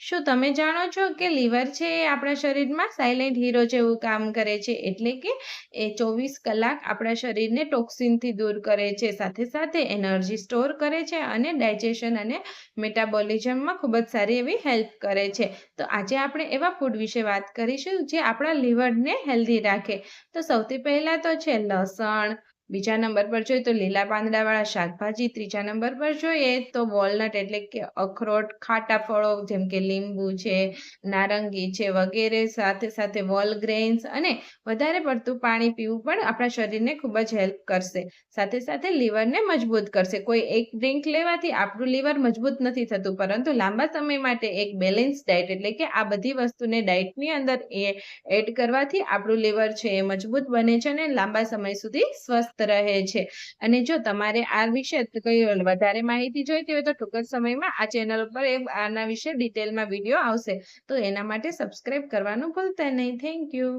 શું તમે જાણો છો કે લીવર છે એ આપણા શરીરમાં સાયલેન્ટ હીરો જેવું કામ કરે છે? એટલે કે એ 24 કલાક આપણા શરીરને ટોક્સિનથી દૂર કરે છે, સાથે સાથે એનર્જી સ્ટોર કરે છે અને ડાયજેશન અને મેટાબોલિઝમમાં ખૂબ જ સારી એવી હેલ્પ કરે છે. તો આજે આપણે એવા ફૂડ વિશે વાત કરીશું જે આપણા લીવરને હેલ્ધી રાખે. તો સૌથી પહેલાં તો છે લસણ, બીજા નંબર પર જોઈએ તો લીલા પાંદડાવાળા શાકભાજી, ત્રીજા નંબર પર જોઈએ તો વોલનટ એટલે કે અખરોટ, ખાટા ફળો જેમ કે લીંબુ છે, નારંગી છે વગેરે, સાથે સાથે વોલગ્રેન્સ અને વધારે પડતું પાણી પીવું પણ આપણા શરીરને ખૂબ જ હેલ્પ કરશે. સાથે સાથે લીવરને મજબૂત કરશે. કોઈ એક ડ્રિંક લેવાથી આપણું લીવર મજબૂત નથી થતું, પરંતુ લાંબા સમય માટે એક બેલેન્સ ડાયટ એટલે કે આ બધી વસ્તુને ડાયટની અંદર એડ કરવાથી આપણું લીવર છે એ મજબૂત બને છે અને લાંબા સમય સુધી સ્વસ્થ રહે છે. અને જો તમારે આ વિશે કોઈ વધારે માહિતી જોઈતી હોય તો ટૂંક જ સમયમાં આ ચેનલ ઉપર આના વિશે ડિટેલમાં વિડીયો આવશે. તો એના માટે સબસ્ક્રાઇબ કરવાનું ભૂલતા નહીં. Thank you.